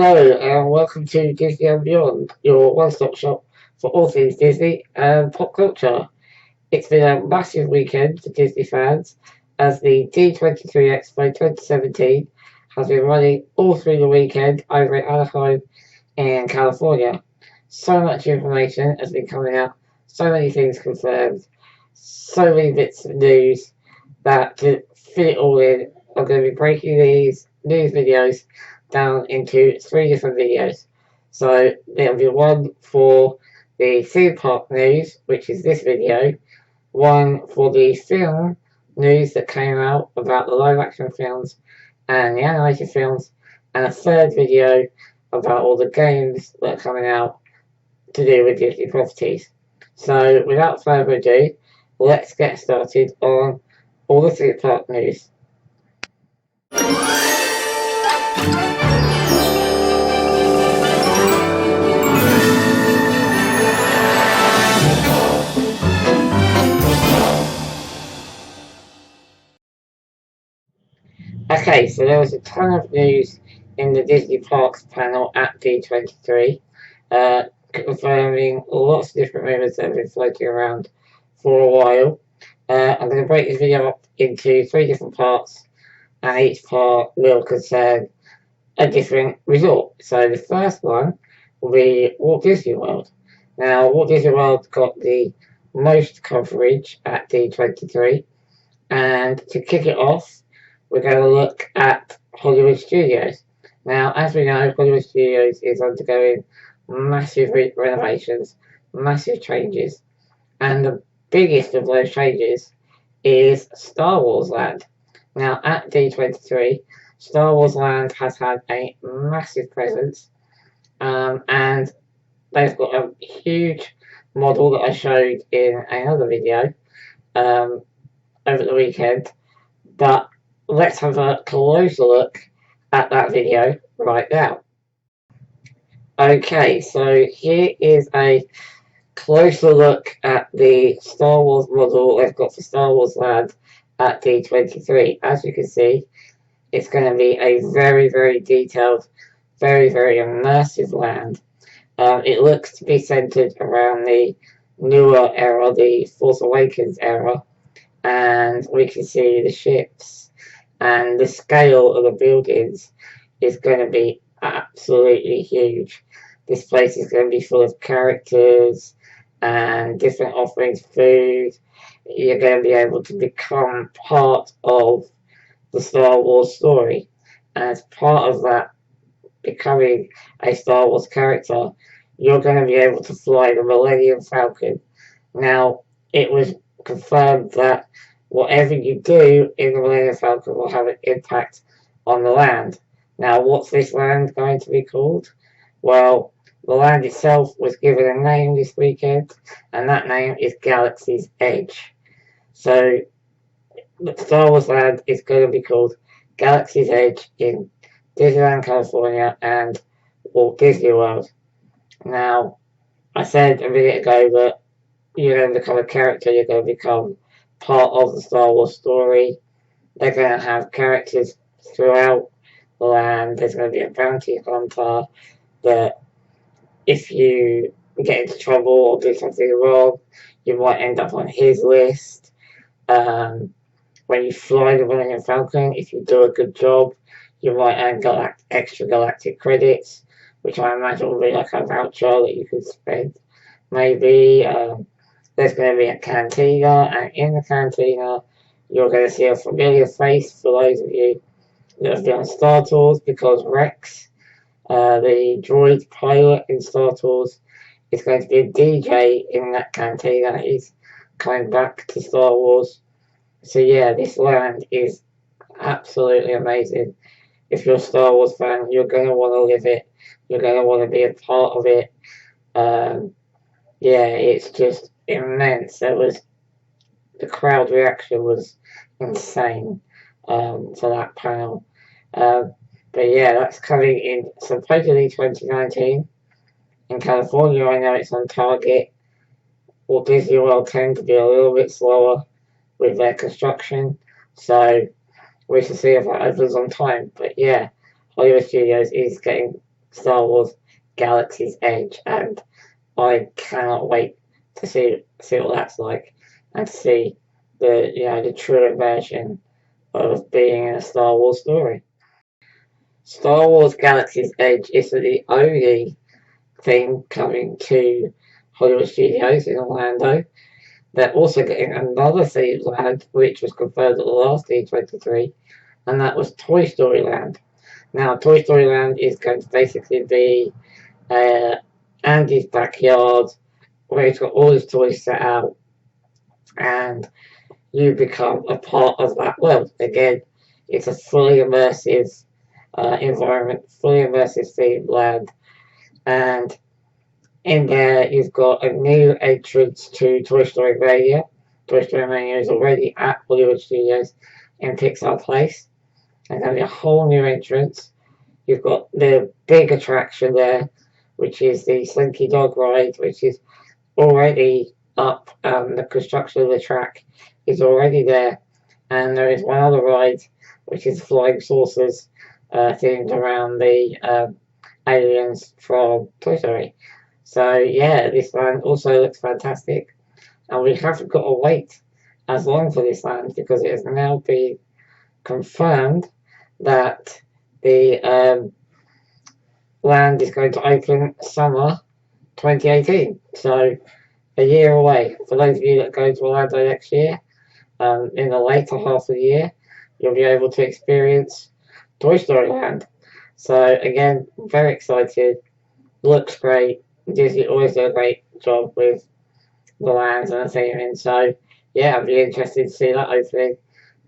Hello and welcome to Disney and Beyond, your one-stop shop for all things Disney and pop culture. It's been a massive weekend for Disney fans as the D23 Expo 2017 has been running all through the weekend over in Anaheim in California. So much information has been coming out, so many things confirmed, so many bits of news that to fit it all in, I'm going to be breaking these news videos down into three different videos. So there'll be one for the theme park news, which is this video, one for the film news that came out about the live action films and the animated films, and a third video about all the games that are coming out to do with Disney properties. So without further ado, let's get started on all the theme park news. Okay, so there was a ton of news in the Disney Parks panel at D23, confirming lots of different rumours that have been floating around for a while. I'm going to break this video up into three different parts, and each part will concern a different resort. So the first one will be Walt Disney World. Now, Walt Disney World got the most coverage at D23, and to kick it off, we're going to look at Hollywood Studios. Now, as we know, Hollywood Studios is undergoing massive renovations, massive changes, and the biggest of those changes is Star Wars Land. Now, at D23, Star Wars Land has had a massive presence, and they've got a huge model that I showed in another video over the weekend, but let's have a closer look at that video right now. Okay, so here is a closer look at the Star Wars model they've got for Star Wars Land at D23. As you can see, it's going to be a very, very detailed, very, very immersive land. It looks to be centered around the newer era, the Force Awakens era, and we can see the ships. And the scale of the buildings is going to be absolutely huge. This place is going to be full of characters and different offerings, food. You're going to be able to become part of the Star Wars story. And as part of that, becoming a Star Wars character, you're going to be able to fly the Millennium Falcon. Now, it was confirmed that whatever you do in the Millennium Falcon will have an impact on the land. Now, what's this land going to be called? Well, the land itself was given a name this weekend, and that name is Galaxy's Edge. So, Star Wars Land is going to be called Galaxy's Edge in Disneyland, California, and Walt Disney World. Now, I said a minute ago that you're going to become a character, you're going to become part of the Star Wars story. They're going to have characters throughout the land. There's going to be a bounty hunter that if you get into trouble or do something wrong, you might end up on his list. When you fly the Millennium Falcon, if you do a good job, you might earn extra galactic credits, which I imagine will be like a voucher that you could spend. Maybe there's going to be a cantina, and in the cantina, you're going to see a familiar face for those of you that have been on Star Tours, because Rex, the droid pilot in Star Tours, is going to be a DJ in that cantina. He's coming back to Star Wars. So yeah, this land is absolutely amazing. If you're a Star Wars fan, you're going to want to live it. You're going to want to be a part of it. Yeah, it's just immense. The crowd reaction was insane to that panel. But yeah, that's coming in supposedly 2019 in California. I know it's on target. Walt Disney World tend to be a little bit slower with their construction, so we shall see if that opens on time. But yeah, Hollywood Studios is getting Star Wars Galaxy's Edge, and I cannot wait to see what that's like, and to see the truer version of being in a Star Wars story. Star Wars Galaxy's Edge is the only thing coming to Hollywood Studios in Orlando. They're also getting another themed land, which was confirmed at the last D23, and that was Toy Story Land. Now, Toy Story Land is going to basically be uh, Andy's backyard, where he's got all his toys set out, and you become a part of that world. Again, it's a fully immersive environment, fully immersive themed land, and in there you've got a new entrance to Toy Story Mania. Toy Story Mania is already at Hollywood Studios in Pixar Place. There's going to be a whole new entrance. You've got the big attraction there, which is the Slinky Dog ride, which is already up. The construction of the track is already there. And there is one other ride, which is Flying Saucers, themed around the aliens from Toy Story. So yeah, this land also looks fantastic. And we haven't got to wait as long for this land because it has now been confirmed that the land is going to open summer 2018. So a year away. For those of you that go to Orlando next year, in the later half of the year, you'll be able to experience Toy Story Land. So again, very excited. Looks great. Disney always do a great job with the lands and the theming. So yeah, I'd be interested to see that opening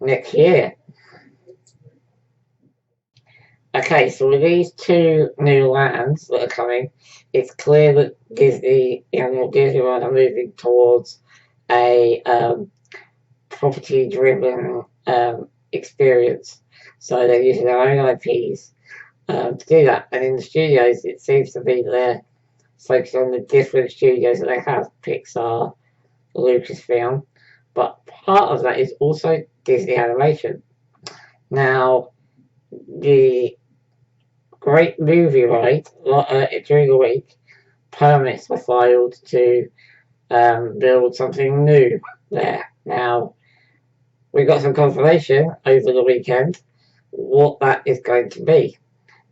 next year. Okay, so with these two new lands that are coming, it's clear that Disney and Walt Disney World are moving towards a property-driven experience. So they're using their own IPs to do that. And in the studios, it seems to be they're focused on the different studios that they have, Pixar, Lucasfilm, but part of that is also Disney Animation. Now, the Great Movie Ride during the week, permits were filed to build something new there. Now, we got some confirmation over the weekend what that is going to be.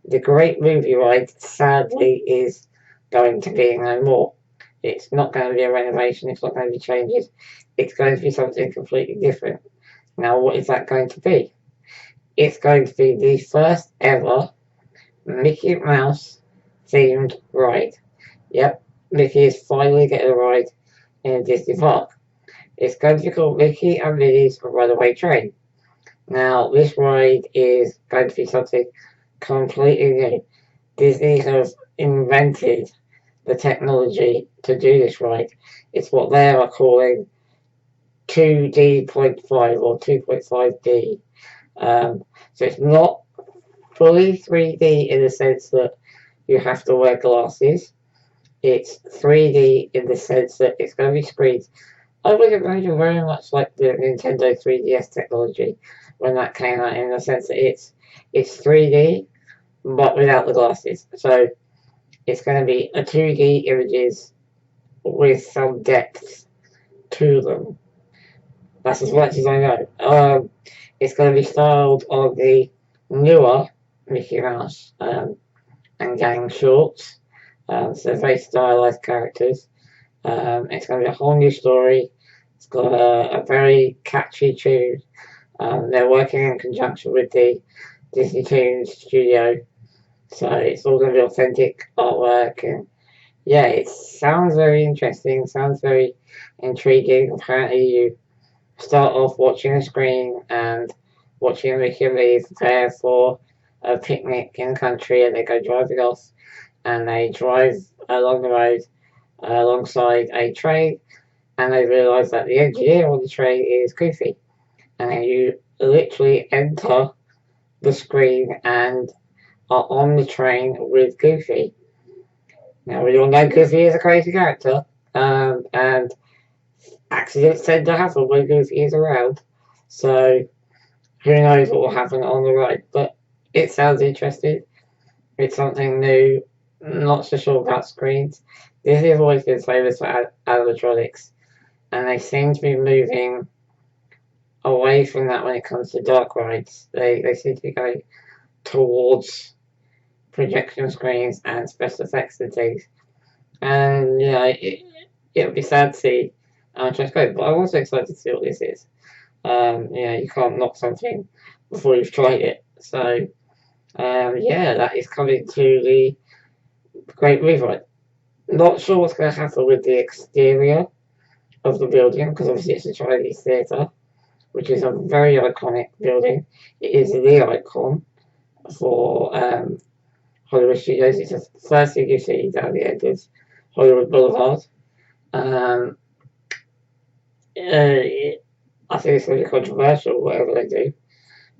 The Great Movie Ride, sadly, is going to be no more. It's not going to be a renovation, it's not going to be changes, it's going to be something completely different. Now, what is that going to be? It's going to be the first ever Mickey Mouse themed ride. Yep, Mickey is finally getting a ride in a Disney park. It's going to be called Mickey and Minnie's Runaway Train. Now, this ride is going to be something completely new. Disney has invented the technology to do this ride. It's what they are calling 2D.5 or 2.5D. So it's not fully 3D in the sense that you have to wear glasses. It's 3D in the sense that it's going to be screens. I would imagine very much like the Nintendo 3DS technology when that came out, in the sense that it's 3D but without the glasses. So it's going to be a 2D images with some depth to them. That's as much as I know. It's going to be styled on the newer Mickey Mouse and gang shorts. So very stylized characters. It's going to be a whole new story. It's got a very catchy tune. They're working in conjunction with the Disney Toons studio. So it's all going to be authentic artwork. And yeah, it sounds very interesting. Sounds very intriguing. Apparently you start off watching a screen and watching Mickey and Minnie prepare for a picnic in the country, and they go driving off and they drive along the road alongside a train, and they realise that the engineer on the train is Goofy. And then you literally enter the screen and are on the train with Goofy. Now, we all know Goofy is a crazy character, and accidents tend to happen when Goofy is around. So, who knows what will happen on the ride, but it sounds interesting. It's something new. not so sure about screens. This has always been famous for animatronics, and they seem to be moving away from that when it comes to dark rides. They seem to be going towards projection screens and special effects and things. And yeah, it would be sad to see animatronics go, but I'm also excited to see what this is. You can't knock something before you've tried it. So yeah, that is coming to the Great Rewrite. Not sure what's going to happen with the exterior of the building because obviously it's a Chinese theatre, which is a very iconic building. It is the icon for Hollywood studios. It's the first thing you see down the end of Hollywood Boulevard. Um, I think it's going to be controversial, whatever they do,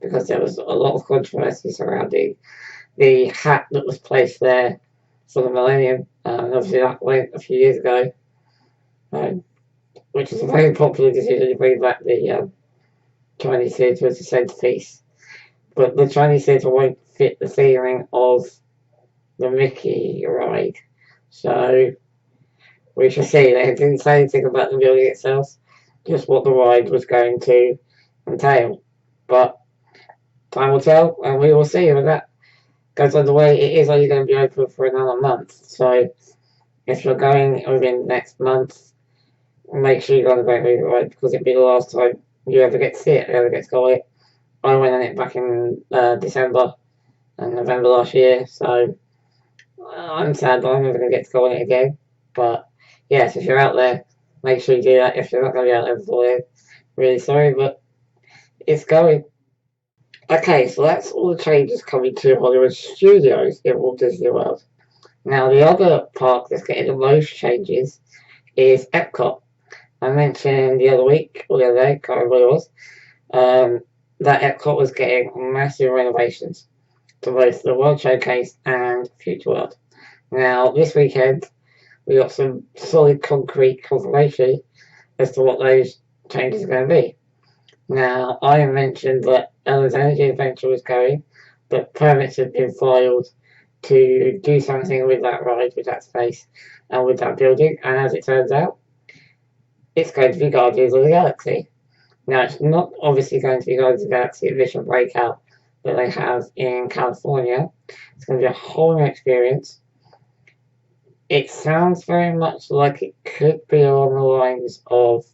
because there was a lot of controversy surrounding the hat that was placed there for the millennium. And obviously that went a few years ago, um, which is a very popular decision to bring back the Chinese theatre as a centrepiece. But the Chinese theatre won't fit the theming of the Mickey ride. So we shall see. They didn't say anything about the building itself, just what the ride was going to entail. But time will tell, and we will see when that goes underway. It is only going to be open for another month. So if you're going within the next month, make sure you go on the Great Movie Ride because it'll be the last time you ever get to see it, you ever get to go on it. I went on it back in December and November last year, so I'm sad that I'm never going to get to go on it again. But yes, if you're out there, make sure you do that. If you're not going to be out there before then, really sorry, but it's going. Okay, so that's all the changes coming to Hollywood Studios in Walt Disney World. Now, the other park that's getting the most changes is Epcot. I mentioned the other week, or the other day, can't remember what it was, that Epcot was getting massive renovations to both the World Showcase and Future World. Now, this weekend, we got some solid concrete confirmation as to what those changes are going to be. Now, I mentioned that Ella's Energy Adventure was going, but permits have been filed to do something with that ride, with that space, and with that building, and as it turns out, it's going to be Guardians of the Galaxy. Now, it's not obviously going to be Guardians of the Galaxy Mission Breakout that they have in California. It's going to be a whole new experience. It sounds very much like it could be along the lines of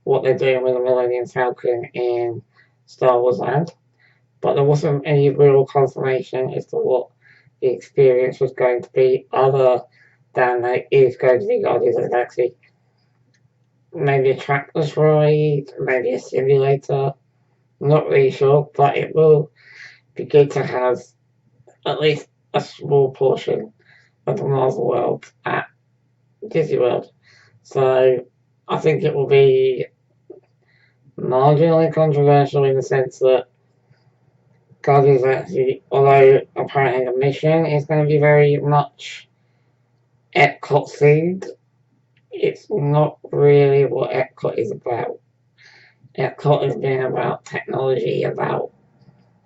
what they're doing with the Millennium Falcon in Star Wars Land, but there wasn't any real confirmation as to what the experience was going to be, other than that it is going to be Guardians of the Galaxy. Maybe a trackless ride, maybe a simulator, not really sure, but it will be good to have at least a small portion of the Marvel world at Disney World. So I think it will be marginally controversial in the sense that Guardians actually, although apparently the mission is going to be very much Epcot themed, it's not really what Epcot is about. Epcot has been about technology, about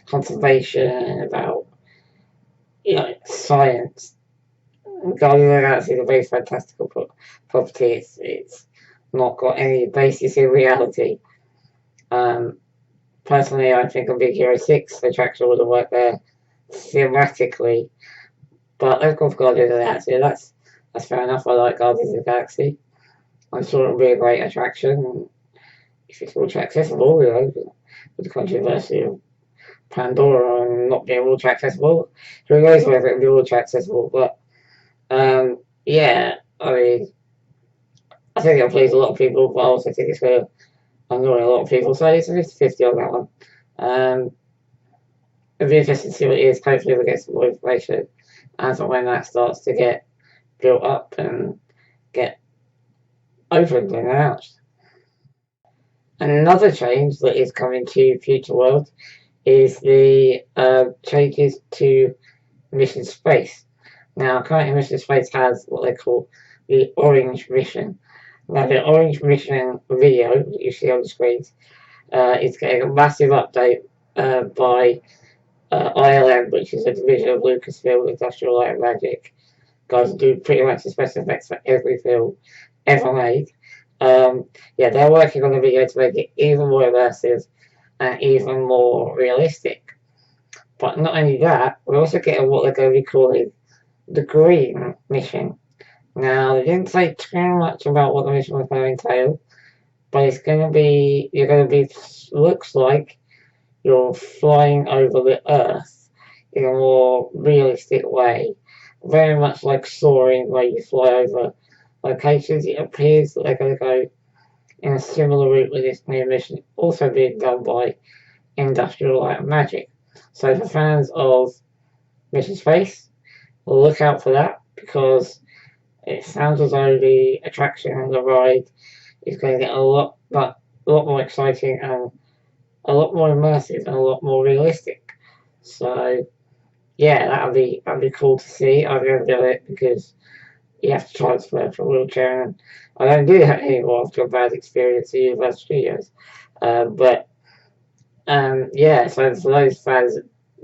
conservation, about science. Guardians of the Galaxy is a very fantastical property. It's not got any basis in reality. Personally, I think a Big Hero 6 attraction would have worked there thematically, but let's go for Guardians of the Galaxy. That's fair enough. I like Guardians of the Galaxy. I'm sure it'll be a great attraction if it's ultra accessible, with the controversy of Pandora and not being ultra accessible. Who knows whether it'll be ultra accessible, but yeah, I mean, I think it'll please a lot of people, but I also think it's going to annoy a lot of people, so it's a 50-50 on that one. It'll be interesting to see what it is. Hopefully we'll get some more information as and when that starts to get built up and get opened and announced. Another change that is coming to Future World is the changes to Mission Space. Now, currently Mission Space has what they call the Orange Mission. Now, the Orange Mission video that you see on the screens is getting a massive update by ILM, which is a division of Lucasfilm Industrial Light and Magic. guys do pretty much the special effects for every film ever made. Yeah, they're working on the video to make it even more immersive and even more realistic. But not only that, we're also getting what they're going to be calling the Green Mission. Now, they didn't say too much about what the mission was going to entail, but it's going to be, you're going to be, looks like you're flying over the Earth in a more realistic way. Very much like soaring, where you fly over locations. It appears that they're going to go in a similar route with this new mission, also being done by Industrial Light and Magic. So for fans of Mission Space, look out for that, because it sounds as though the attraction and the ride is going to get a lot more exciting and a lot more immersive and a lot more realistic. So yeah, that'd be cool to see. I'm going to do it because you have to transfer from wheelchair, and I don't do that anymore after a bad experience at Universal Studios. But yeah, so for those fans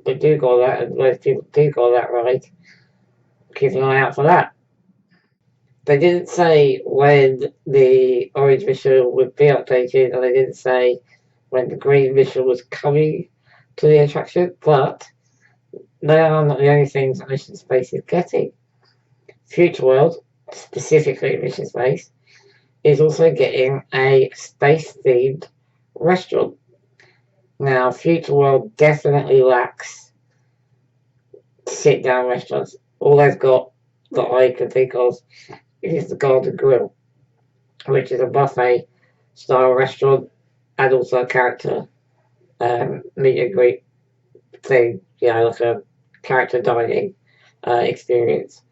that do go that, and those people do go that ride, keep an eye out for that. They didn't say when the orange mission would be updated, and they didn't say when the green mission was coming to the attraction, but they are not the only things that Mission Space is getting. Future World, specifically Mission Space, is also getting a space-themed restaurant. Now, Future World definitely lacks sit-down restaurants. All they've got that I can think of is the Golden Grill, which is a buffet-style restaurant and also a character meet and greet thing, like a character dining experience.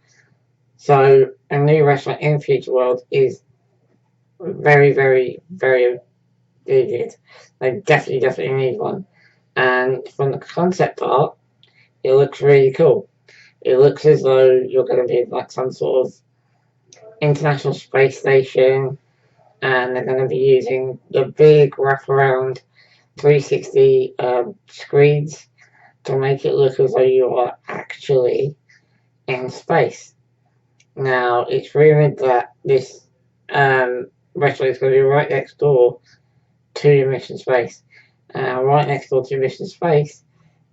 So a new restaurant in Future World is very, very, very needed. They definitely need one. And from the concept art, it looks really cool. It looks as though you're going to be like some sort of international space station, and they're going to be using the big wraparound 360 screens to make it look as though you are actually in space. Now, it's rumoured that this restaurant is going to be right next door to Mission Space. Right next door to Mission Space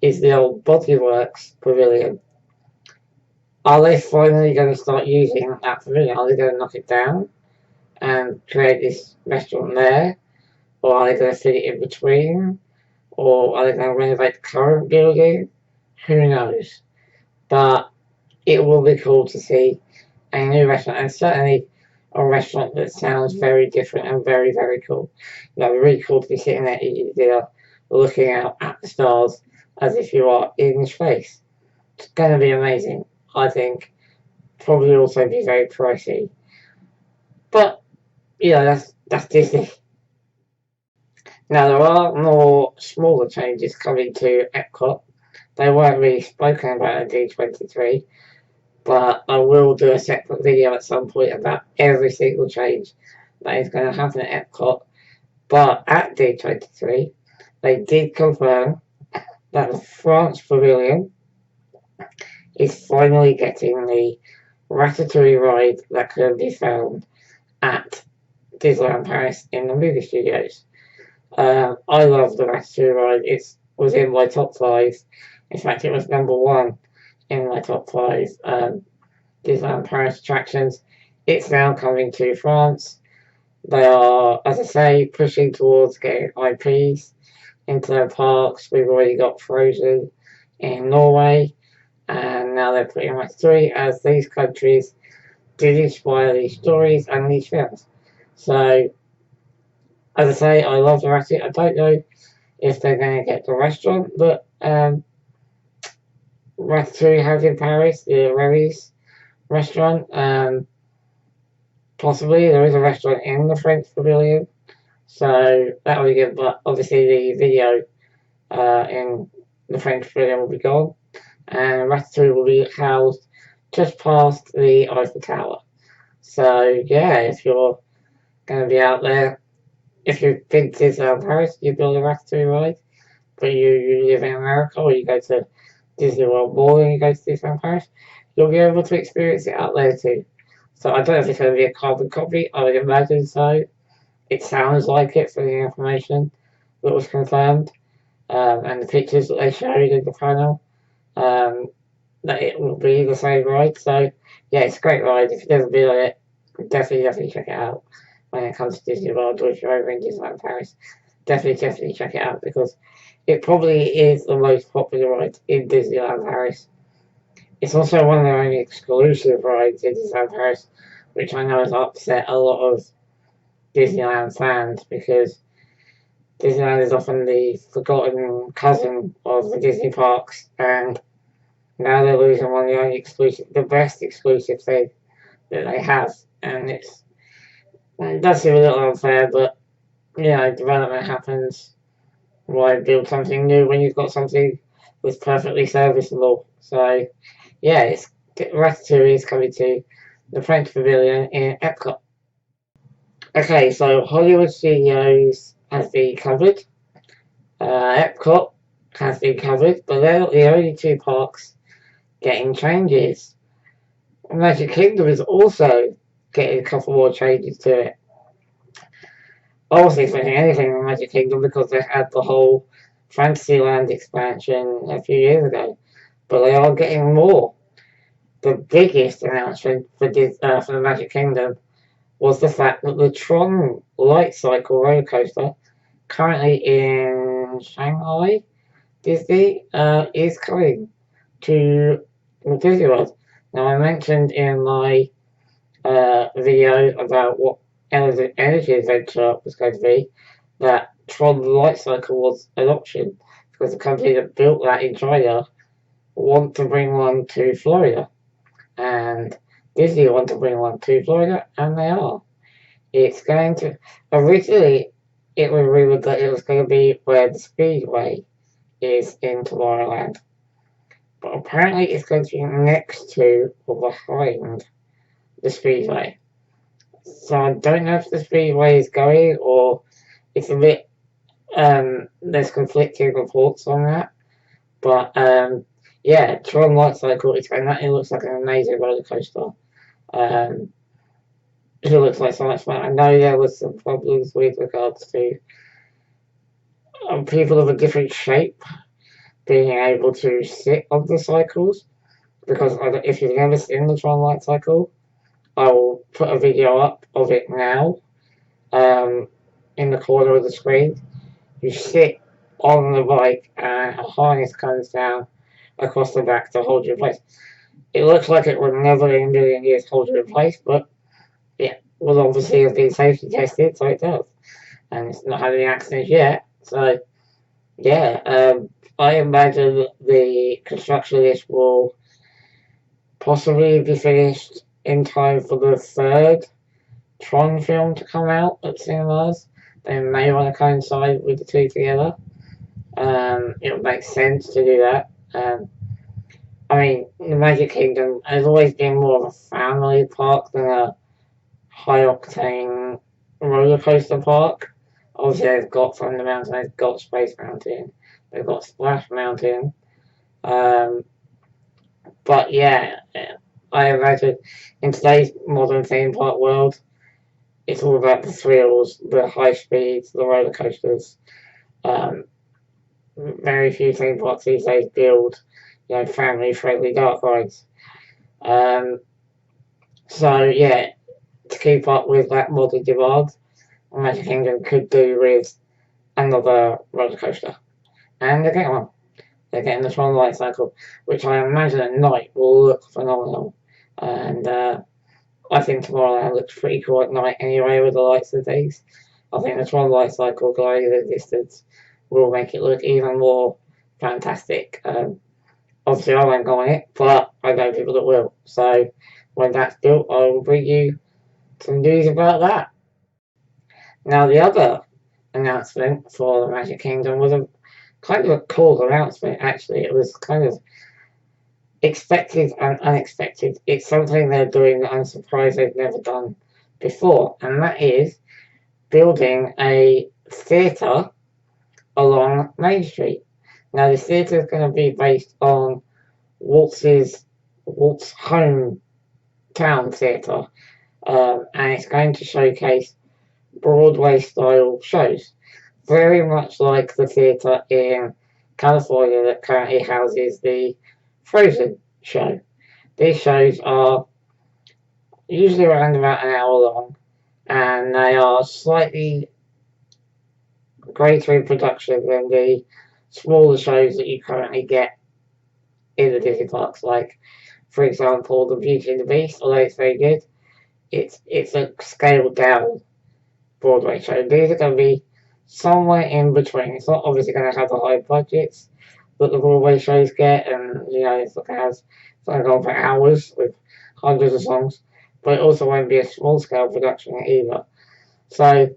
is the old Bodyworks Pavilion. Are they finally going to start using that pavilion? Are they going to knock it down and create this restaurant there? Or are they going to fit it in between? Or are they going to renovate the current building? Who knows? But it will be cool to see a new restaurant, and certainly a restaurant that sounds very different and very, very cool. Really cool to be sitting there looking out at the stars as if you are in space. It's going to be amazing, I think. Probably also be very pricey. But, that's Disney. Now, there are more smaller changes coming to Epcot. They weren't really spoken about at D23, but I will do a separate video at some point about every single change that is going to happen at Epcot. But at D23, they did confirm that the France Pavilion is finally getting the Ratatouille ride that can be found at Disneyland Paris in the movie studios. I love the Ratatouille ride. It was in my top 5. In fact, it was number 1 in my top 5 Disneyland Paris attractions. It's now coming to France. They are, as I say, pushing towards getting IPs into their parks. We've already got Frozen in Norway, and now they're putting Ratatouille, as these countries did inspire these stories and these films. So, as I say, I love the Ratatouille. I don't know if they're going to get the restaurant that Ratatouille has in Paris, the Rari's restaurant. Possibly there is a restaurant in the French Pavilion, so that will be good. But obviously, the video in the French Pavilion will be gone, and Ratatouille will be housed just past the Eiffel Tower. So yeah, if you're going to be out there, if you've been to Paris, you build a Ratatouille ride, but you live in America or you go to Disney World Mall and you go to Disneyland Paris, you'll be able to experience it out there too. So I don't know if it's going to be a carbon copy. I would imagine so. It sounds like it for the information that was confirmed, and the pictures that they showed in the panel. That it will be the same ride. So yeah, it's a great ride. If you've never been on it, definitely check it out. When it comes to Disney World, or if you're over in Disneyland Paris, definitely check it out because it probably is the most popular ride in Disneyland Paris. It's also one of the only exclusive rides in Disneyland Paris, which I know has upset a lot of Disneyland fans because Disneyland is often the forgotten cousin of the Disney parks, and now they're losing one of the only the best exclusive thing that they have, and it does seem a little unfair, but development happens. Why build something new when you've got something that's perfectly serviceable? So, yeah, Ratatouille is coming to the French Pavilion in Epcot. Okay, so Hollywood Studios has been covered. Epcot has been covered, but they're not the only two parks getting changes. Magic Kingdom is also getting a couple more changes to it. I wasn't expecting anything from Magic Kingdom because they had the whole Fantasyland expansion a few years ago, but they are getting more. The biggest announcement for the Magic Kingdom was the fact that the Tron Light Cycle roller coaster, currently in Shanghai, Disney, is coming to Disney World. Now, I mentioned in my video about what energy adventure was going to be that Tron Light Cycle was an option because the company that built that in China want to bring one to Florida, and Disney want to bring one to Florida, and they are. It's going to originally it was rumored that it was going to be where the Speedway is in Tomorrowland, but apparently it's going to be next to or behind the Speedway. So I don't know if the Speedway is going or it's a bit there's conflicting reports on that. But yeah, Tron Light Cycle it looks like an amazing roller coaster. It looks like so much fun. I know there was some problems with regards to people of a different shape being able to sit on the cycles because if you've never seen the Tron Light Cycle, I will put a video up of it now in the corner of the screen. You sit on the bike and a harness comes down across the back to hold you in place. It looks like it would never in a million years hold you in place, but yeah, well obviously it's been safety tested, so it does. And it's not had any accidents yet. So yeah, I imagine the construction of this will possibly be finished in time for the third Tron film to come out at cinemas. They may want to coincide with the two together. It would make sense to do that. I mean, the Magic Kingdom has always been more of a family park than a high octane roller coaster park. Obviously, they've got Thunder Mountain, they've got Space Mountain, they've got Splash Mountain. But yeah, I imagine in today's modern theme park world, it's all about the thrills, the high speeds, the roller coasters. Very few theme parks these days build, family-friendly dark rides. So yeah, to keep up with that modern demand, Magic Kingdom could do with another roller coaster, and they're getting one. They're getting the Tron Light Cycle, which I imagine at night will look phenomenal. And I think Tomorrowland looks pretty cool at night anyway with the lights and things. I think the Tron Light Cycle going the distance will make it look even more fantastic. Obviously, I won't go on it, but I know people that will. So when that's built, I will bring you some news about that. Now, the other announcement for the Magic Kingdom was a kind of a cool announcement, actually. It was kind of expected and unexpected. It's something they're doing that I'm surprised they've never done before, and that is building a theatre along Main Street. Now, the theatre is going to be based on Walt's Walt's hometown theatre, and it's going to showcase Broadway style shows, very much like the theatre in California that currently houses the Frozen show. These shows are usually around about an hour long, and they are slightly greater in production than the smaller shows that you currently get in the Disney parks. Like, for example, the Beauty and the Beast, although it's very good, it's a scaled down Broadway show. These are going to be somewhere in between. It's not obviously going to have the high budgets that the Broadway shows get, and it's going to have it's going to go on for hours with hundreds of songs, but it also won't be a small scale production either. So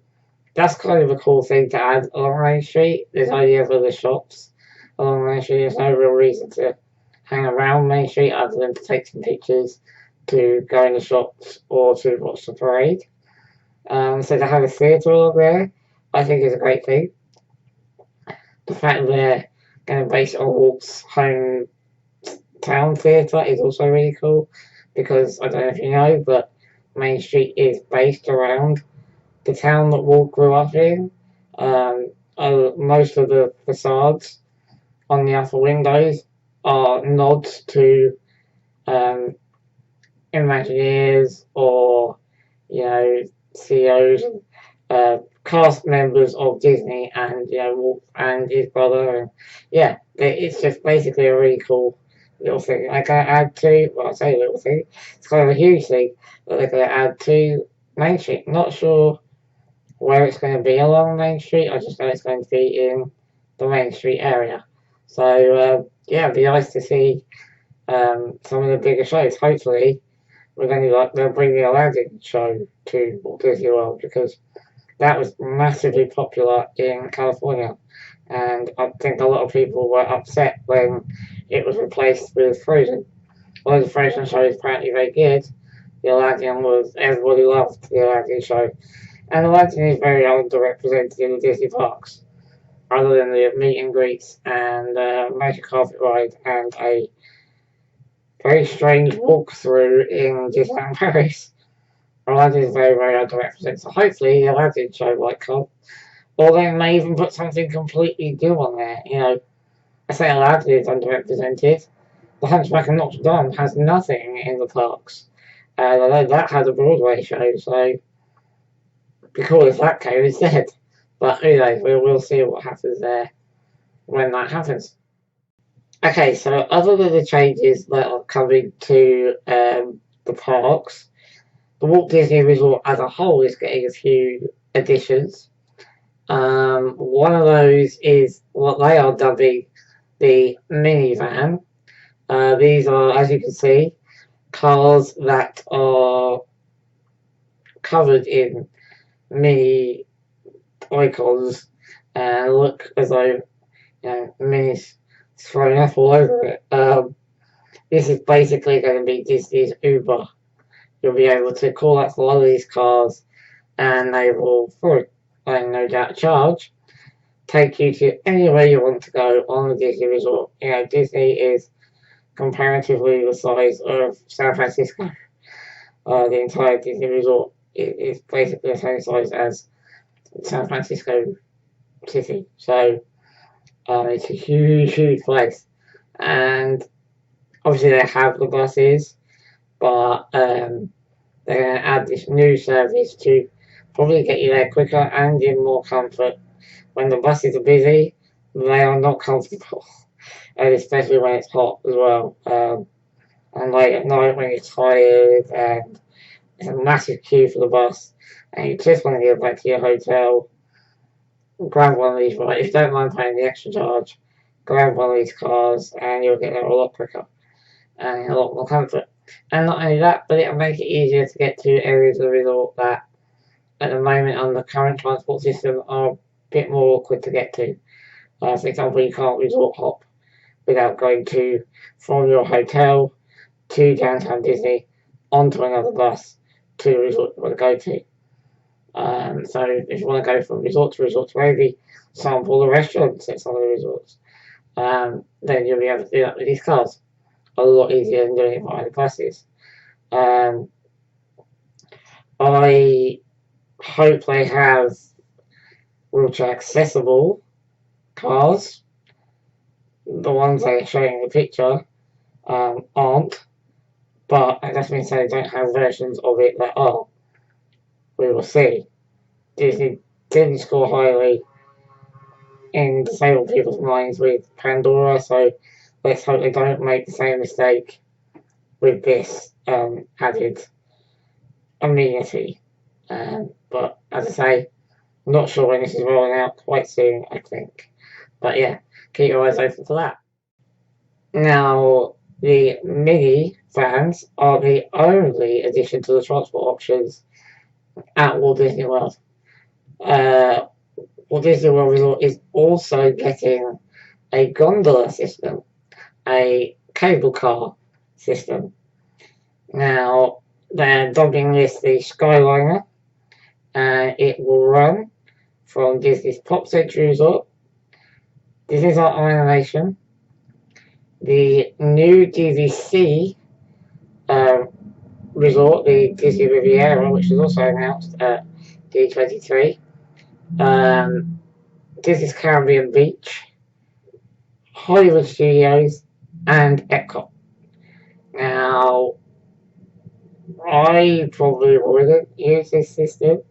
that's kind of a cool thing to add along Main Street. There's only ever the shops along Main Street. There's no real reason to hang around Main Street other than to take some pictures, to go in the shops, or to watch the parade. So to have a theatre along there, I think is a great thing. The fact that they're going to base it on Walt's hometown theatre is also really cool, because I don't know if you know, but Main Street is based around the town that Walt grew up in. Most of the facades on the upper windows are nods to Imagineers, or CEOs, cast members of Disney, and Walt and his brother, and it's just basically a really cool little thing. I can add to, well, I say little thing, it's kind of a huge thing that they're going to add to Main Street. Not sure where it's going to be along Main Street. I just know it's going to be in the Main Street area. So it'd be nice to see some of the bigger shows. Hopefully, they'll bring the Aladdin show to Walt Disney World, because that was massively popular in California, and I think a lot of people were upset when it was replaced with Frozen. Although the Frozen show is apparently very good, the Aladdin everybody loved the Aladdin show. And Aladdin is very underrepresented in the Disney parks, other than the meet and greets and magic carpet ride and a very strange walkthrough in Disneyland Paris. Aladdin is very, very underrepresented. So hopefully the Aladdin show might come. Or they may even put something completely new on there. I say Aladdin is underrepresented. The Hunchback of Notre Dame has nothing in the parks. And I know that had a Broadway show, so be cool if that came instead. But who knows, we'll see what happens there when that happens. Okay, so other than the changes that are coming to the parks, the Walt Disney Resort as a whole is getting a few additions. One of those is what they are dubbing the minivan. These are, as you can see, cars that are covered in mini icons and look as though minis thrown up all over it. This is basically going to be Disney's Uber. You'll be able to call up for one of these cars, and they will, for no doubt charge, take you to anywhere you want to go on the Disney Resort. Disney is comparatively the size of San Francisco. The entire Disney Resort is basically the same size as San Francisco City. So it's a huge, huge place. And obviously they have the buses, but they're going to add this new service to probably get you there quicker and in more comfort. When the buses are busy, they are not comfortable, and especially when it's hot as well. And late at night when you're tired and there's a massive queue for the bus and you just want to get back to your hotel, grab one of these, right? If you don't mind paying the extra charge, grab one of these cars and you'll get there a lot quicker and a lot more comfort. And not only that, but it'll make it easier to get to areas of the resort that at the moment on the current transport system are a bit more awkward to get to. For example, you can't resort hop without going from your hotel to downtown Disney onto another bus to the resort you want to go to. So if you want to go from resort to maybe sample the restaurants at some of the resorts, then you'll be able to do that with these cars. a lot easier than doing it via the buses. Um, I hope they have wheelchair accessible cars. The ones they're showing in the picture aren't, but that doesn't mean they don't have versions of it that are. We will see. Disney didn't score highly in disabled people's minds with Pandora, so let's hope they don't make the same mistake with this added amenity. But as I say, not sure when this is rolling out, quite soon, I think. But yeah, keep your eyes open for that. Now, the mini vans are the only addition to the transport options at Walt Disney World. Uh, Walt Disney World Resort is also getting a gondola system, a cable car system. Now, they're dubbing this the Skyliner, and it will run from Disney's Pop Century Resort. This is our animation. The new DVC resort, the Disney Riviera, which was also announced at D23. Disney's Caribbean Beach, Hollywood Studios, and Epcot. Now, I probably wouldn't use this system.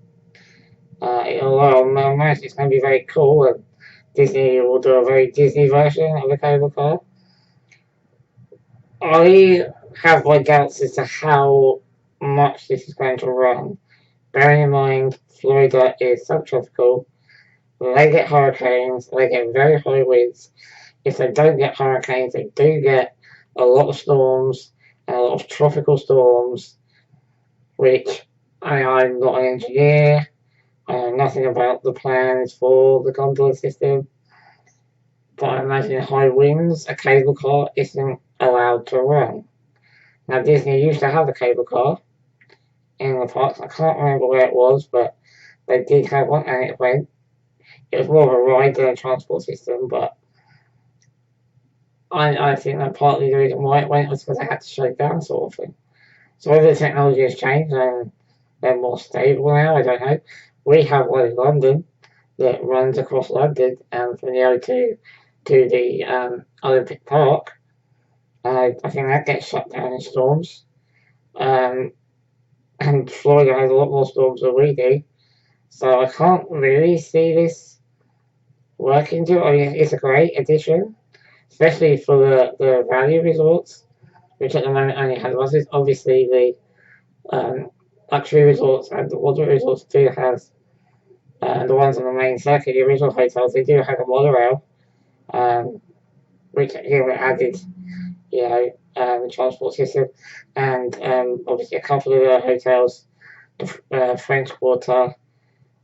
Although I imagine it's going to be very cool, and Disney will do a very Disney version of the cable car. I have my doubts as to how much this is going to run. Bearing in mind, Florida is subtropical. They get hurricanes, they get very high winds. If they don't get hurricanes, they do get a lot of storms and a lot of tropical storms, which I'm not an engineer. I know nothing about the plans for the gondola system, but I imagine high winds, a cable car isn't allowed to run. Now, Disney used to have a cable car in the parks. I can't remember where it was, but they did have one and it went. It was more of a ride than a transport system, but I think that partly the reason why it went was because they had to shut down, sort of thing. So whether the technology has changed and they're more stable now, I don't know. We have one in London that runs across London and from the O2 to the Olympic Park. I think that gets shut down in storms. And Florida has a lot more storms than we do. So I can't really see this working to it. I mean, it's a great addition, especially for the value resorts, which at the moment only has buses. Obviously, the luxury resorts and the water resorts do have, the ones on the main circuit, the original hotels, they do have a monorail, which added, the transport system, and obviously a couple of the hotels, the French Quarter,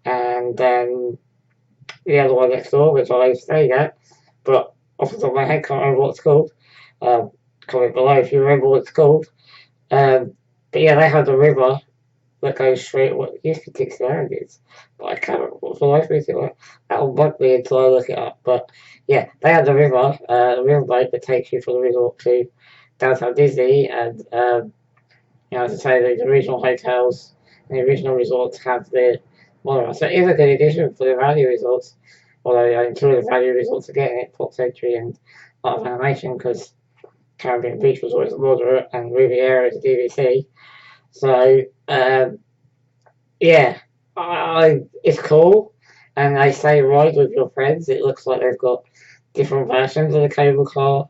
and the other one next door, which I stayed at, but off the top of my head, can't remember what it's called. Comment below if you remember what it's called. But yeah, they have the river that goes straight what used to be Dixieland is, but I can't remember what the life is. That'll bug me until I look it up. But yeah, they have the river, the riverboat that takes you from the resort to downtown Disney, and as I say, the original hotels and the original resorts have the monorail. So it is a good addition for the value resorts. Although I'm sure the value resorts are getting it, Port Century and a lot of animation, because Caribbean Beach was always moderate and Riviera is DVC. So yeah, it's cool, and they say ride with your friends. It looks like they've got different versions of the cable car,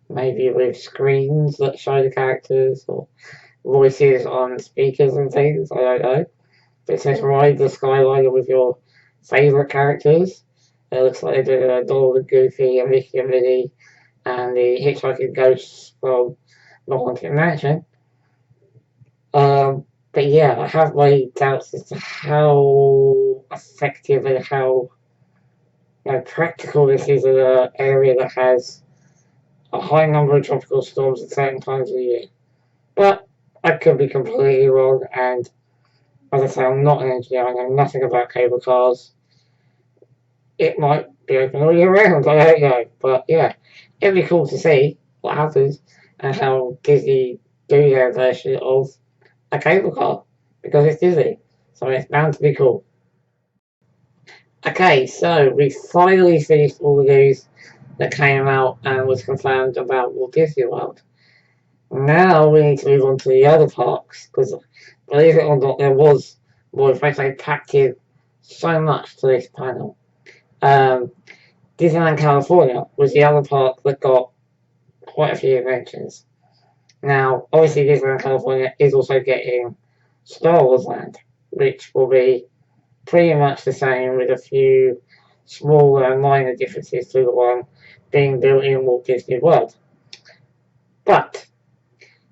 maybe with screens that show the characters or voices on speakers and things. I don't know. But it says ride the Skyliner with your favourite characters. It looks like they do Donald and Goofy and Mickey and Minnie and the Hitchhiking Ghosts from The Haunted Mansion. But yeah, I have my doubts as to how effective and how practical this is in an area that has a high number of tropical storms at certain times of the year. But I could be completely wrong, and as I say, I'm not an engineer, I know nothing about cable cars. It might be open all year round, I don't know. But yeah, it'd be cool to see what happens. and how Disney do their version of a cable car, because it's Disney, so it's bound to be cool. Okay, so we finally finished all the news that came out and was confirmed about Walt Disney World. Now we need to move on to the other parks, because believe it or not, there was more. In fact, they packed in so much to this panel. Disneyland California was the other park that got quite a few inventions. Now, obviously, Disneyland California is also getting Star Wars Land, which will be pretty much the same with a few small and minor differences to the one being built in Walt Disney World. But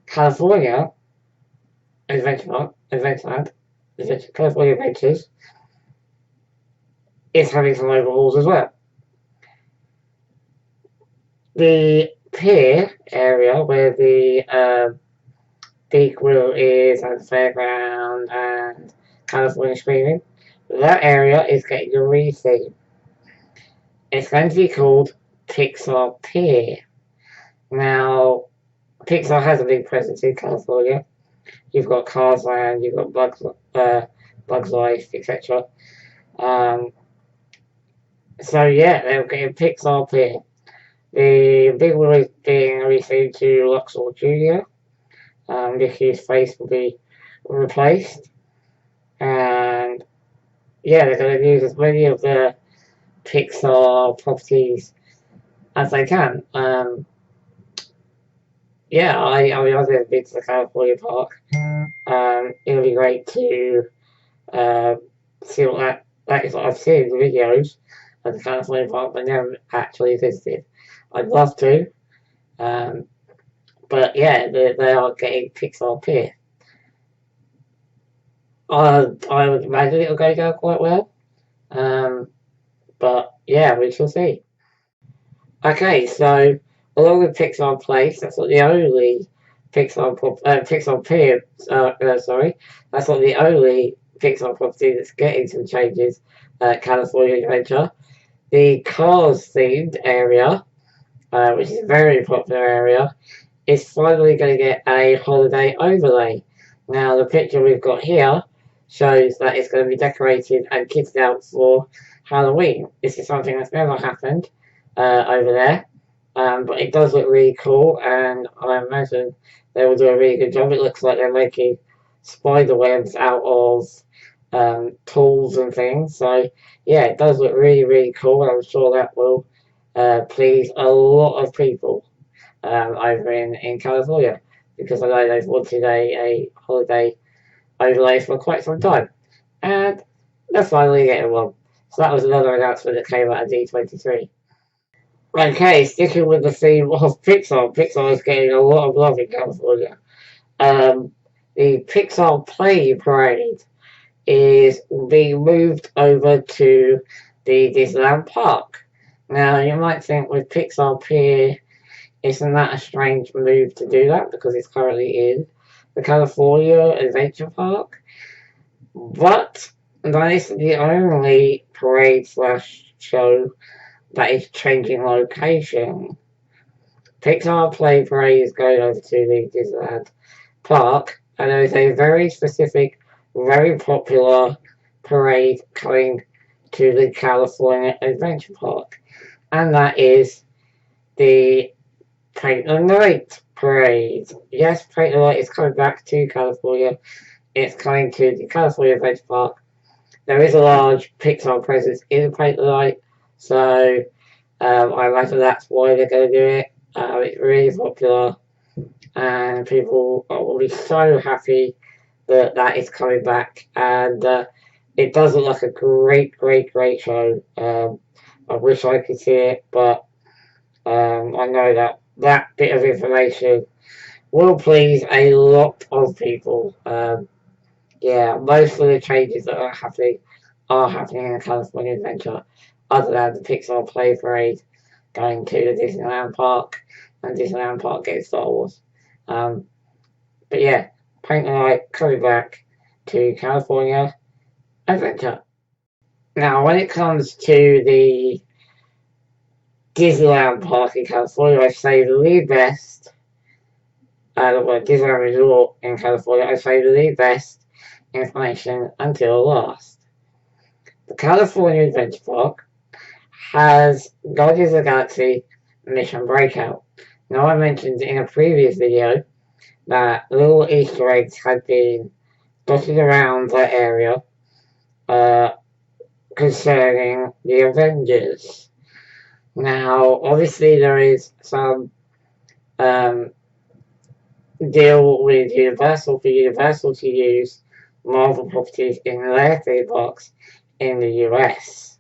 California Adventureland, California Adventures is having some overhauls as well. The pier area where the Big Wheel is and the fairground and California Screaming, that area is getting a retheme. It's going to be called Pixar Pier. Now, Pixar has a big presence in California. You've got Cars Land, you've got Bugs Life, etc. So yeah, they're getting Pixar Pier. The Big Wheel is being rethemed to Luxor Junior. Mickey's face will be replaced, and yeah, they're going to use as many of the Pixar properties as they can. Yeah, I mean, I've never been to the California park. It'll be great to see what that is. What I've seen the videos of the California park, but never actually visited. I'd love to, but yeah, they are getting Pixar Pier. I would imagine it'll go down quite well. But yeah, we shall see. Okay, so along with Pixar Place, that's not the only Pixar Pier. Sorry, that's not the only Pixar property that's getting some changes. California Adventure, the Cars themed area, which is a very popular area, is finally going to get a holiday overlay. Now, the picture we've got here shows that it's going to be decorated and kitted out for Halloween. This is something that's never happened over there, but it does look really cool, and I imagine they will do a really good job. It looks like they're making spider webs out of tools and things, so yeah, it does look really, really cool, and I'm sure that will please a lot of people over in California, because I know they've wanted a holiday overlay for quite some time, and they're finally getting one. So that was another announcement that came out of D23. Okay, sticking with the theme of Pixar, Pixar is getting a lot of love in California. The Pixar Play Parade is being moved over to the Disneyland Park. Now, you might think with Pixar Pier, isn't that a strange move to do that, because it's currently in the California Adventure Park? But that is the only parade / show that is changing location. Pixar Play Parade is going over to the Disneyland Park, and there is a very specific, very popular parade coming to the California Adventure Park, and that is the Paint the Night Parade. Yes, Paint the Night is coming back to California. It's coming to the California Adventure Park. There is a large Pixar presence in Paint the Night, so I imagine that's why they're going to do it. It's really popular, and people will be so happy that that is coming back, and it does look like a great, great, great show. I wish I could see it, but I know that bit of information will please a lot of people. Yeah, most of the changes that are happening in the California Adventure, other than the Pixar Play Parade going to the Disneyland Park, and Disneyland Park getting Star Wars. But yeah, Paint the Night coming back to California Adventure. Now, when it comes to the Disneyland Park in California, I say the best Disneyland Resort in California, I saved the best information until last. The California Adventure Park has Guardians of the Galaxy Mission Breakout. Now, I mentioned in a previous video that little Easter eggs had been dotted around that area uh, concerning the Avengers. Now, obviously, there is some deal with Universal for Universal to use Marvel properties in their theme parks in the US.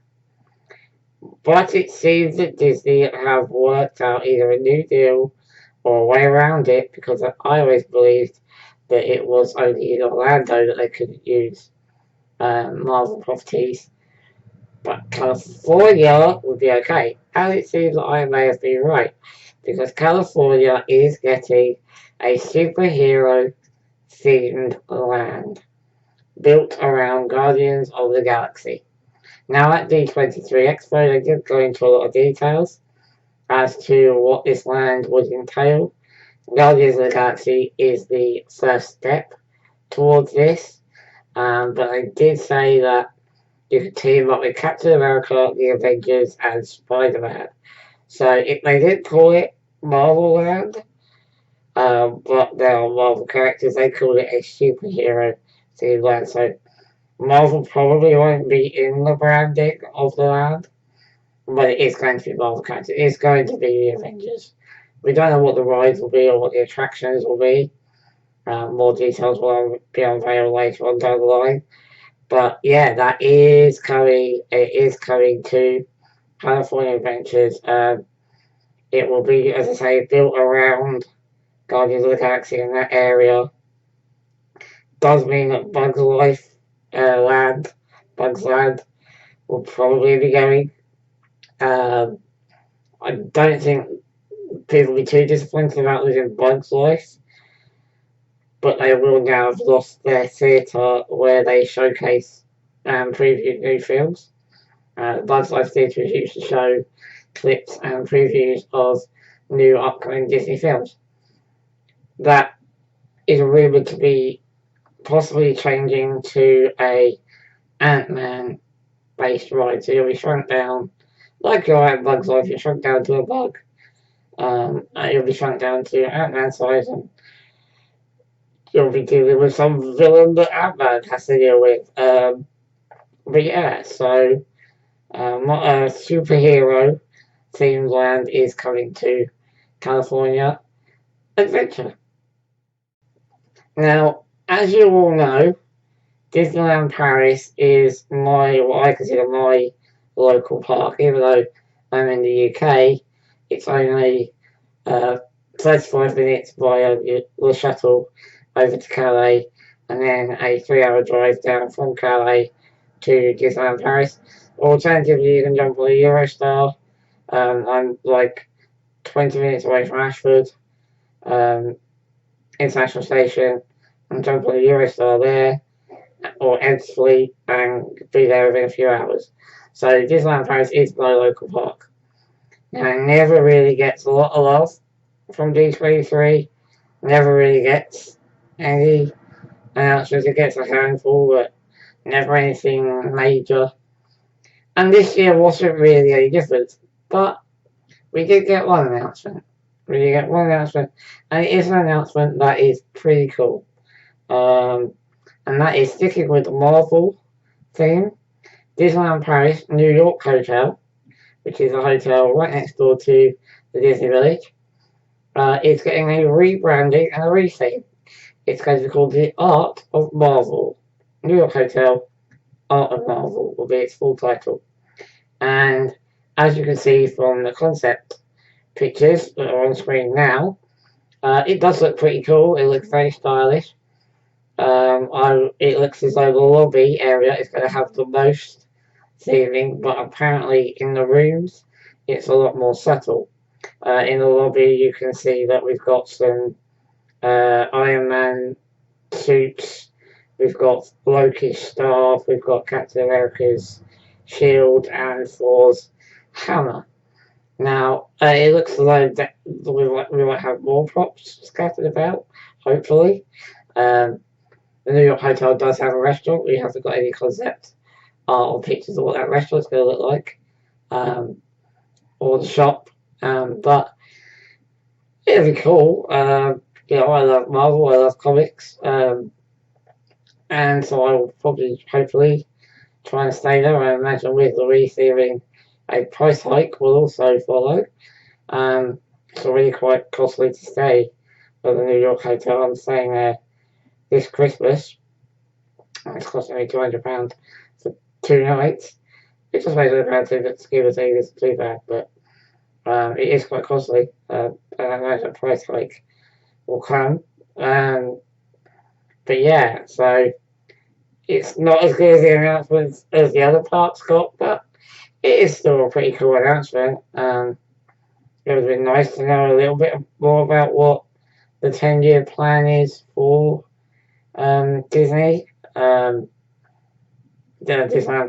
But it seems that Disney have worked out either a new deal or a way around it, because I always believed that it was only in Orlando that they couldn't use Marvel properties. But California would be okay. And it seems that I may have been right, because California is getting a superhero themed land built around Guardians of the Galaxy. Now, at D23 Expo, they did go into a lot of details as to what this land would entail. Guardians of the Galaxy is the first step towards this, but they did say that you could team up with Captain America, the Avengers, and Spider-Man. So they didn't call it Marvel Land, but there are Marvel characters. They call it a superhero themed land. So Marvel probably won't be in the branding of the land, but it is going to be Marvel characters. It is going to be the Avengers. We don't know what the rides will be or what the attractions will be. More details will be unveiled later on down the line. But yeah, that is coming. It is coming to California Adventures. It will be, as I say, built around Guardians of the Galaxy in that area. Does mean that Bugs Land will probably be going. I don't think people will be too disappointed about losing Bugs Life, but they will now have lost their theatre where they showcase and preview new films. Bugs Life Theatre used to show clips and previews of new upcoming Disney films. That is rumoured to be possibly changing to a Ant-Man based ride, so you'll be shrunk down, like you're at Bugs Life, you're shrunk down to a bug. You'll be shrunk down to Ant-Man size, and you'll be dealing with some villain that Ant-Man has to deal with. But yeah, so a superhero themed land is coming to California Adventure. Now, as you all know, Disneyland Paris is what I consider my local park. Even though I'm in the UK, it's only 35 minutes via the shuttle over to Calais, and then a 3-hour drive down from Calais to Disneyland Paris. Alternatively, you can jump on a Eurostar. I'm like 20 minutes away from Ashford International Station, and jump on a Eurostar there, or Ebbsfleet, and be there within a few hours. So Disneyland Paris is my local park. Now, it never really gets a lot of love from D23. Never really gets any announcements. It gets a handful, but never anything major. And this year wasn't really any different, but we did get one announcement. And it is an announcement that is pretty cool. And that is sticking with the Marvel theme. Disneyland Paris New York Hotel, which is a hotel right next door to the Disney Village, is getting a rebranding and a retheme. It's going to be called the Art of Marvel. New York Hotel, Art of Marvel will be its full title. And as you can see from the concept pictures that are on screen now, it does look pretty cool. It looks very stylish. It looks as though the lobby area is going to have the most theming, but apparently in the rooms it's a lot more subtle. In the lobby you can see that we've got some Iron Man suits, we've got Loki's staff, we've got Captain America's shield and Thor's hammer. Now, it looks as though that we might have more props scattered about, hopefully. Um, the New York Hotel does have a restaurant. We haven't got any concept art or pictures of what that restaurant's going to look like, or the shop. But it'll be cool. I love Marvel, I love comics, and so I will probably, hopefully, try and stay there. I imagine with the receiving a price hike will also follow. It's already quite costly to stay at the New York Hotel. I'm staying there this Christmas. It's costing me £200 for 2 nights. It just makes it about to give or take isn't too bad, but it is quite costly. And I imagine a price hike will come. But yeah, so it's not as good as the announcements as the other parts got, but it is still a pretty cool announcement. It would have been nice to know a little bit more about what the 10-year plan is for Disney, Disneyland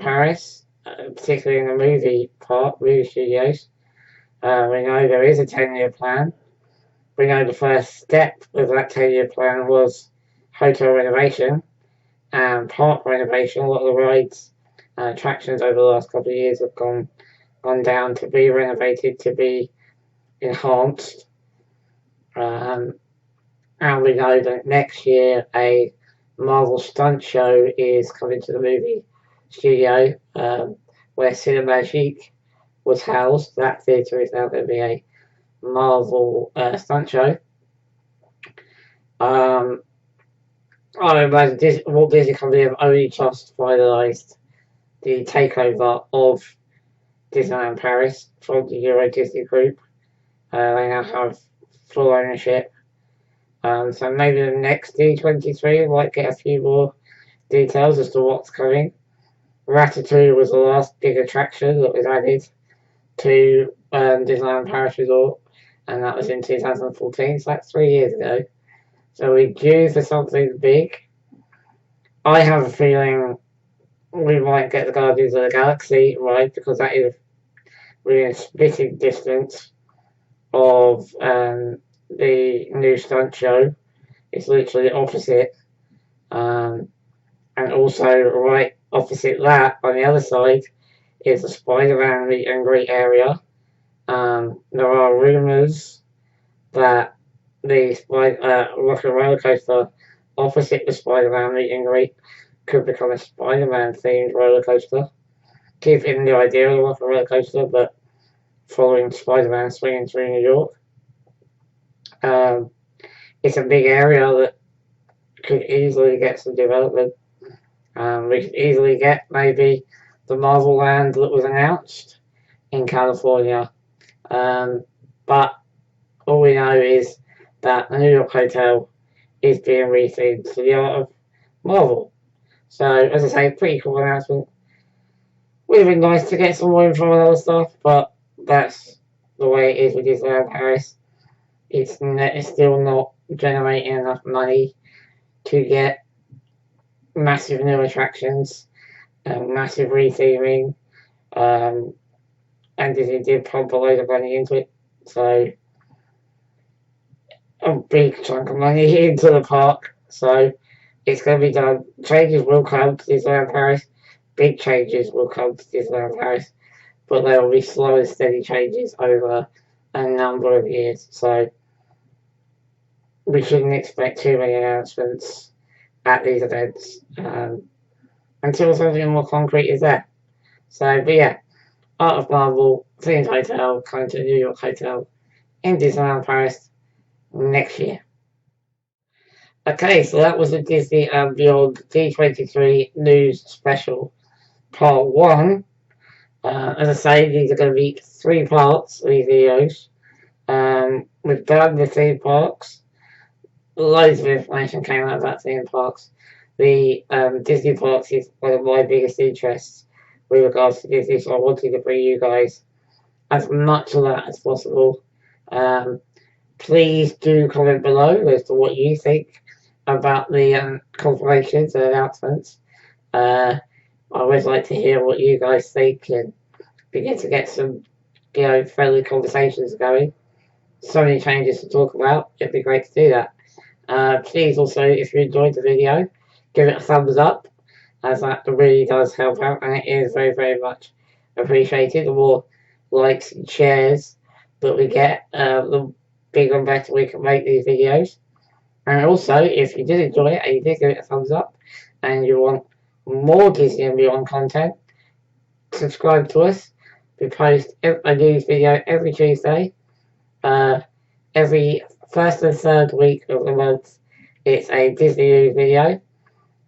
Paris, particularly in the movie studios. We know there is a 10-year plan. We know the first step of that 10-year plan was hotel renovation and park renovation. A lot of the rides and attractions over the last couple of years have gone down to be renovated, to be enhanced. And we know that next year a Marvel stunt show is coming to the movie studio, where Cinemagique was housed. That theatre is now going to be a Marvel stunt show. I imagine Walt Disney Company have only just finalised the takeover of Disneyland Paris from the Euro Disney Group. They now have full ownership. So maybe the next D23 might get a few more details as to what's coming. Ratatouille was the last big attraction that was added to Disneyland Paris Resort, and that was in 2014, so that's 3 years ago. So we're due for something big. I have a feeling we might get the Guardians of the Galaxy right, because that is within spitting distance of the new stunt show. It's literally opposite. And also right opposite that, on the other side, is the Spider-Man meet and greet area. There are rumours that the Rock and Roller Coaster opposite the Spider-Man meet and greet could become a Spider-Man themed roller coaster. Keeping the idea of the Rock and Roller Coaster, but following Spider-Man swinging through New York. It's a big area that could easily get some development. We could easily get maybe the Marvel Land that was announced in California. But all we know is that the New York Hotel is being rethemed to the art of Marvel. So, as I say, pretty cool announcement. Would have been nice to get some more info on other stuff, but that's the way it is with Disneyland Paris. It's still not generating enough money to get massive new attractions, massive retheming, and Disney did pump a load of money into it. So, a big chunk of money into the park. So, it's going to be done. Changes will come to Disneyland Paris. Big changes will come to Disneyland Paris, but they will be slow and steady changes over a number of years. So, we shouldn't expect too many announcements at these events until something more concrete is there. So, but yeah, Art of Marvel, themed hotel, coming to New York Hotel in Disneyland Paris next year. Okay, so that was the Disney and Beyond D23 News Special Part 1. As I say, these are going to be 3 parts, these videos. We've done the theme parks. Loads of information came out about theme parks. The Disney parks is one of my biggest interests with regards to Disney, so I wanted to bring you guys as much of that as possible. Please do comment below as to what you think about the confirmations and announcements. I always like to hear what you guys think and begin to get friendly conversations going. So many changes to talk about. It'd be great to do that. Please also, if you enjoyed the video, give it a thumbs up, as that really does help out, and it is very, very much appreciated. The more likes and shares that we get, the bigger and better we can make these videos. And also, if you did enjoy it and you did give it a thumbs up, and you want more Disney and Beyond content, subscribe to us. We post a news video every Tuesday. Every first and third week of the month, it's a Disney news video.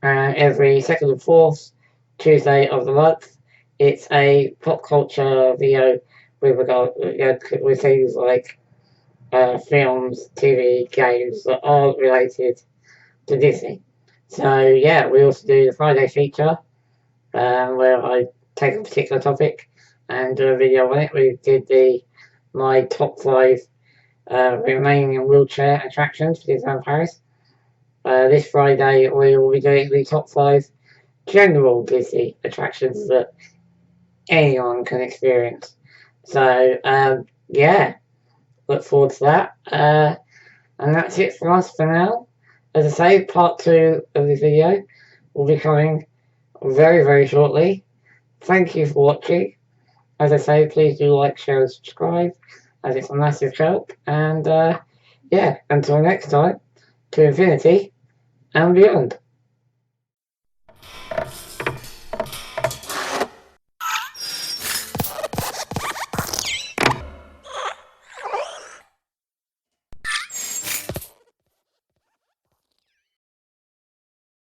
And every second and fourth Tuesday of the month, it's a pop culture video with things like films, TV, games that aren't related to Disney. So yeah, we also do the Friday feature, where I take a particular topic and do a video on it. We did my top 5 remaining wheelchair attractions for Disneyland Paris. This Friday we will be doing the top 5 general Disney attractions that anyone can experience. So yeah, look forward to that. And that's it for us for now. As I say, part 2 of this video will be coming very, very shortly. Thank you for watching. As I say, please do like, share, and subscribe, as it's a massive help. And yeah, until next time, to infinity and beyond.